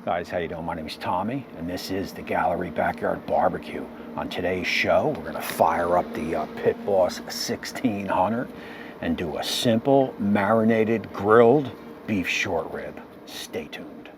Guys, how you doing? My name is Tommy, and this is the Gallery Backyard Barbecue. On today's show, we're going to fire up the Pit Boss 1600 and do a simple marinated grilled beef short rib. Stay tuned.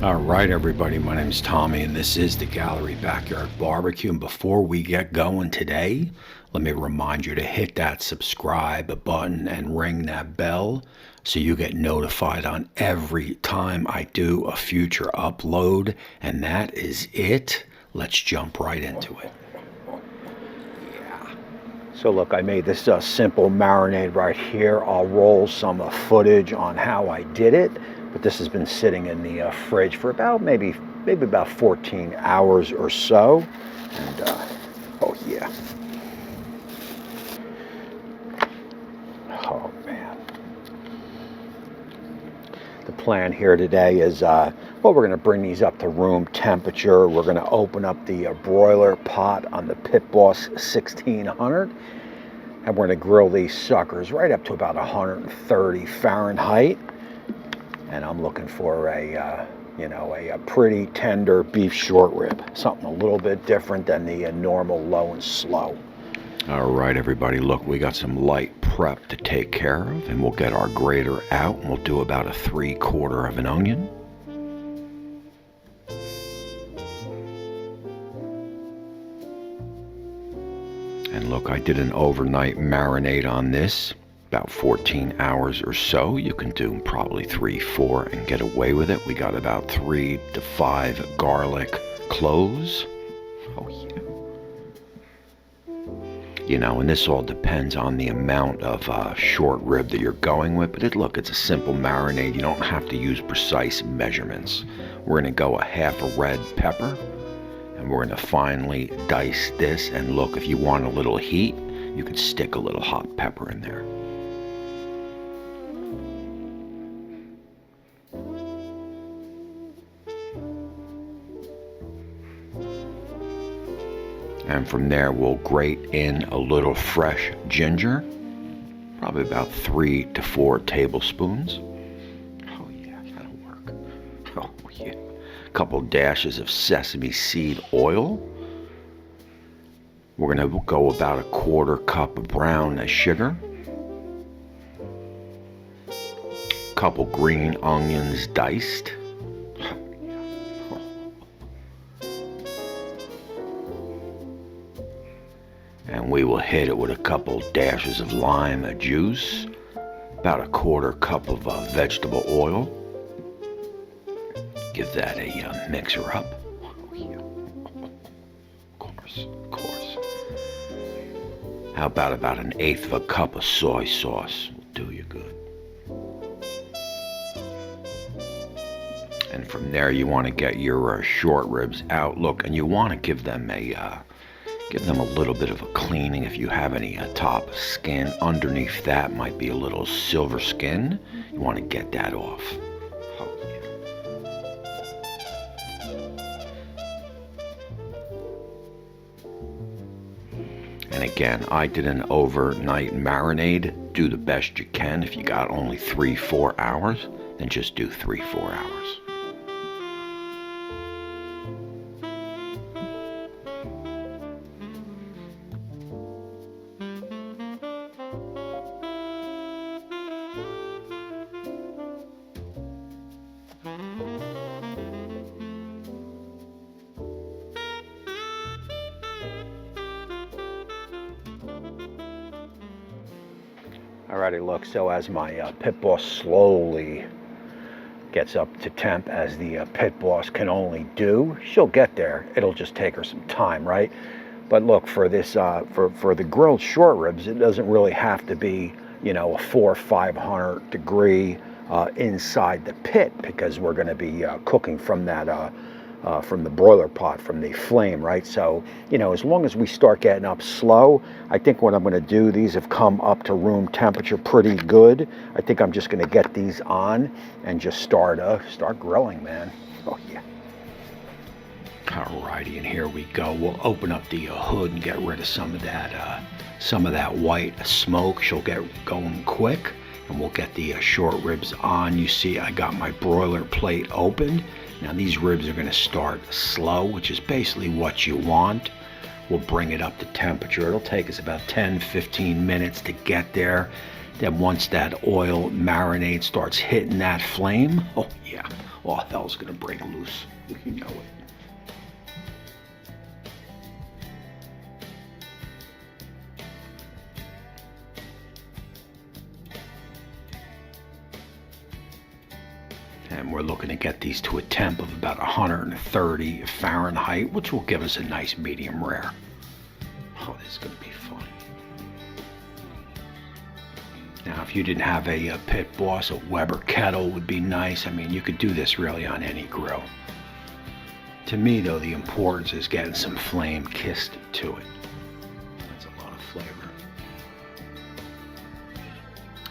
All right, everybody, my name is Tommy, and this is the Gallery Backyard Barbecue. And before we get going today, let me remind you to hit that subscribe button and ring that bell so you get notified on every time I do a future upload. And that is it. Let's jump right into it. Yeah. So look, I made this simple marinade right here. I'll roll some footage on how I did it. But this has been sitting in the fridge for about maybe about 14 hours or so. And oh yeah. Oh man. The plan here today is, well, we're going to bring these up to room temperature. We're going to open up the broiler pot on the Pit Boss 1600. And we're going to grill these suckers right up to about 130 Fahrenheit. And I'm looking for a pretty tender beef short rib, something a little bit different than the normal low and slow. All right, everybody, look, we got some light prep to take care of, and we'll get our grater out, and we'll do about a 3/4 of an onion. And look, I did an overnight marinade on this. About 14 hours or so. You can do probably 3-4 and get away with it. We got about 3 to 5 garlic cloves. Oh yeah. You know, and this all depends on the amount of short rib that you're going with. But look, it's a simple marinade. You don't have to use precise measurements. We're going to go a half a red pepper, and we're going to finely dice this. And look, if you want a little heat, you can stick a little hot pepper in there. And from there, we'll grate in a little fresh ginger, probably about 3 to 4 tablespoons. Oh yeah, that'll work. Oh yeah. A couple dashes of sesame seed oil. We're gonna go about a 1/4 cup of brown sugar. A couple green onions diced. And we will hit it with a couple dashes of lime juice, about a 1/4 cup of vegetable oil. Give that a mixer up. Oh, yeah. Of course. How about an 1/8 of a cup of soy sauce? Will do you good. And from there, you want to get your short ribs out. Look, and you want to give them a little bit of a cleaning. If you have any top skin underneath that, might be a little silver skin. You want to get that off. Oh, yeah. And again, I did an overnight marinade. Do the best you can. If you got only 3-4 hours, then just do 3-4 hours. Alrighty, look, so as my Pit Boss slowly gets up to temp, as the Pit Boss can only do, she'll get there. It'll just take her some time, right? But look, for this, for the grilled short ribs, it doesn't really have to be, a 400 or 500 degree inside the pit, because we're going to be cooking from that from the broiler pot, from the flame, right? So, as long as we start getting up slow, I think what I'm going to do, these have come up to room temperature pretty good. I think I'm just going to get these on and just start grilling, man. Oh, yeah. Alrighty, and here we go. We'll open up the hood and get rid of some of that white smoke. She'll get going quick, and we'll get the short ribs on. You see, I got my broiler plate opened. Now these ribs are going to start slow, which is basically what you want. We'll bring it up to temperature. It'll take us about 10-15 minutes to get there. Then once that oil marinade starts hitting that flame, oh yeah, all hell's going to break loose. You know it. And we're looking to get these to a temp of about 130 Fahrenheit, which will give us a nice medium rare. Oh, this is going to be fun. Now, if you didn't have a Pit Boss, a Weber kettle would be nice. I mean, you could do this really on any grill. To me, though, the importance is getting some flame kissed to it. That's a lot of flavor.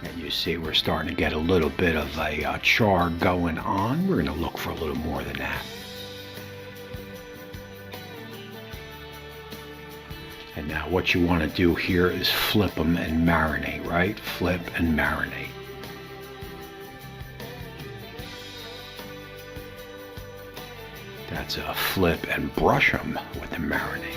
And you see we're starting to get a little bit of a char going on. We're going to look for a little more than that. And now what you want to do here is flip them and marinate, right? Flip and marinate. That's a flip and brush them with the marinade.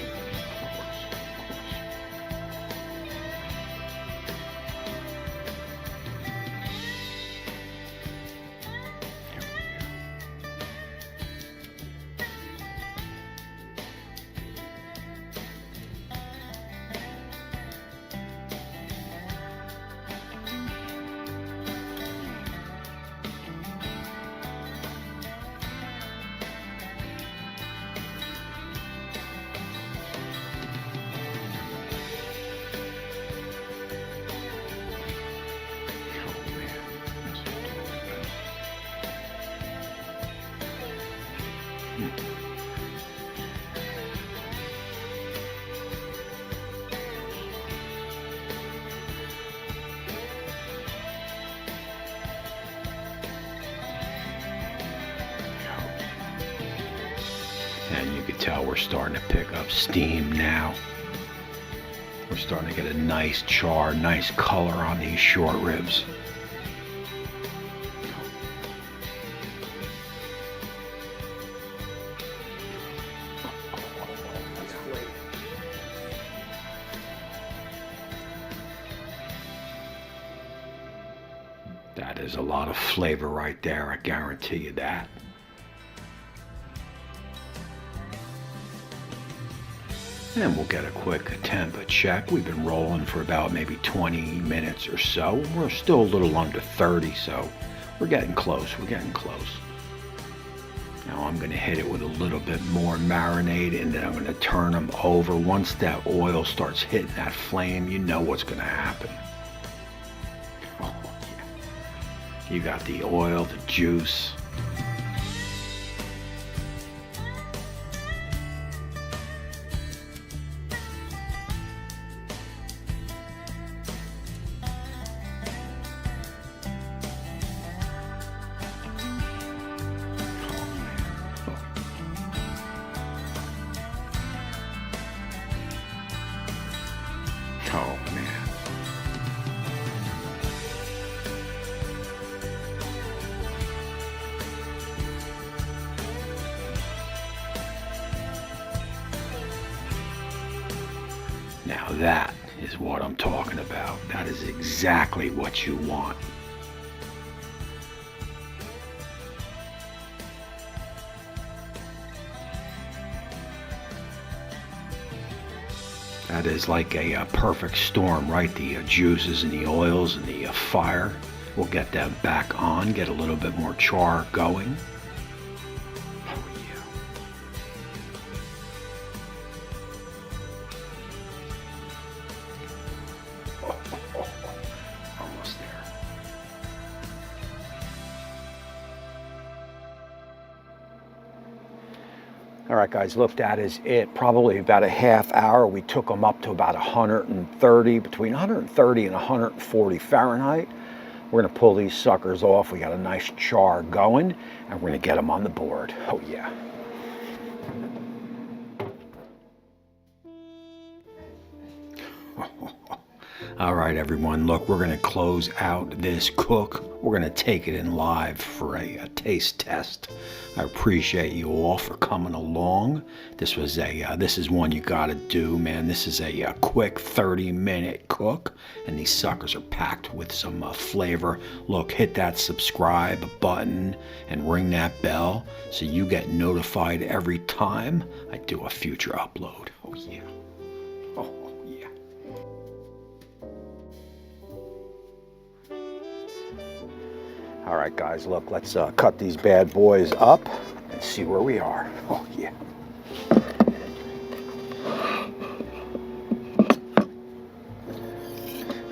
And you can tell we're starting to pick up steam now. We're starting to get a nice char, nice color on these short ribs. That is a lot of flavor right there, I guarantee you that. And we'll get a quick temp check. We've been rolling for about maybe 20 minutes or so. We're still a little under 30, so we're getting close. We're getting close. Now I'm going to hit it with a little bit more marinade, and then I'm going to turn them over. Once that oil starts hitting that flame, you know what's going to happen. Oh, yeah. You got the oil, the juice. Oh, man. Now that is what I'm talking about. That is exactly what you want. That is like a perfect storm, right? The juices and the oils and the fire. We'll get that back on, get a little bit more char going. Oh, yeah. Almost there. All right, guys, look, that is it. Probably about a half hour. We took them up to about 130, between 130 and 140 Fahrenheit. We're gonna pull these suckers off. We got a nice char going, and we're gonna get them on the board. Oh, yeah. All right, everyone, look, we're going to close out this cook. We're going to take it in live for a taste test. I appreciate you all for coming along. This is one you got to do, man. This is a quick 30-minute cook, and these suckers are packed with some flavor. Look, hit that subscribe button and ring that bell so you get notified every time I do a future upload. Oh, yeah. Oh, yeah. All right, guys, look, let's cut these bad boys up and see where we are. Oh, yeah.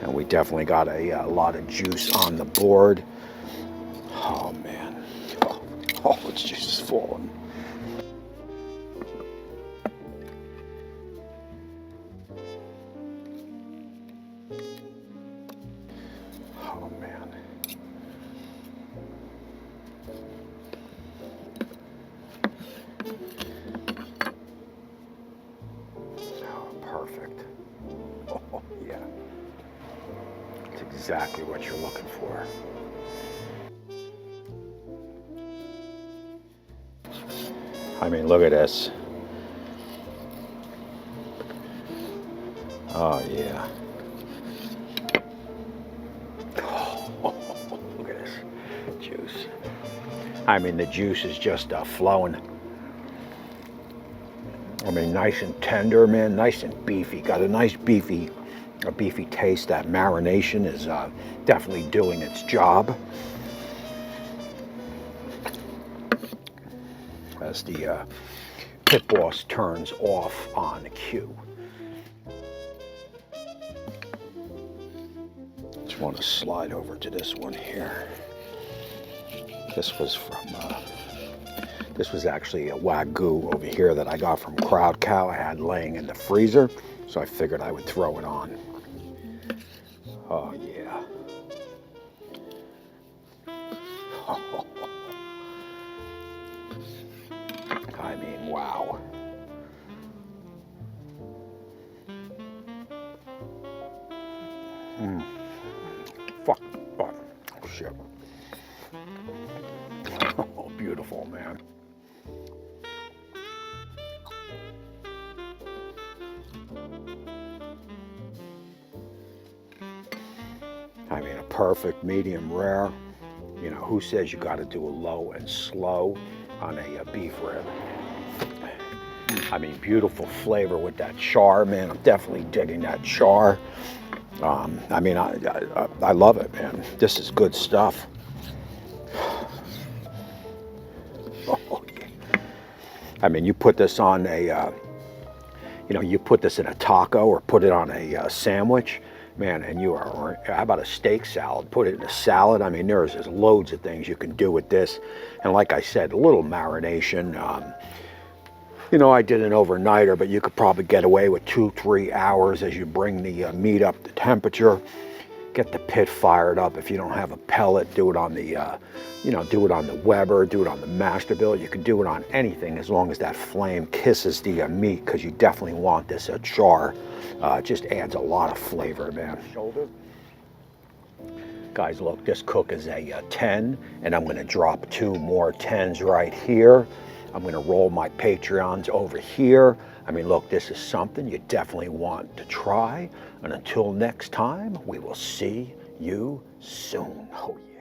And we definitely got a lot of juice on the board. Oh, man. Oh, it's just falling. Oh, man. Perfect. Oh, yeah. It's exactly what you're looking for. I mean, look at this. Oh, yeah. Oh, look at this juice. I mean, the juice is just flowing. I mean, nice and tender, man, nice and beefy. Got a nice beefy taste. That marination is definitely doing its job. As the pit boss turns off on the cue. Just want to slide over to this one here. This was from this was actually a Wagyu over here that I got from Crowd Cow. I had laying in the freezer, so I figured I would throw it on. Oh, yeah. Oh. I mean, wow. Fuck. Oh, shit. Oh, beautiful, man. I mean, a perfect medium rare. You know, who says you got to do a low and slow on a beef rib? I mean, beautiful flavor with that char, man. I'm definitely digging that char. I mean, I love it, man. This is good stuff. Oh, yeah. I mean, you put this on a, you put this in a taco or put it on a sandwich. Man, and how about a steak salad? Put it in a salad. I mean, there's loads of things you can do with this. And like I said, a little marination. I did an overnighter, but you could probably get away with 2-3 hours as you bring the meat up to temperature. Get the pit fired up. If you don't have a pellet, do it on the, do it on the Weber, do it on the Masterbuilt. You can do it on anything as long as that flame kisses the meat, because you definitely want this char. Just adds a lot of flavor, man. Shoulder. Guys, look, this cook is a 10, and I'm going to drop 2 more 10s right here. I'm going to roll my Patreons over here. I mean, look, this is something you definitely want to try. And until next time, we will see you soon. Oh, yeah.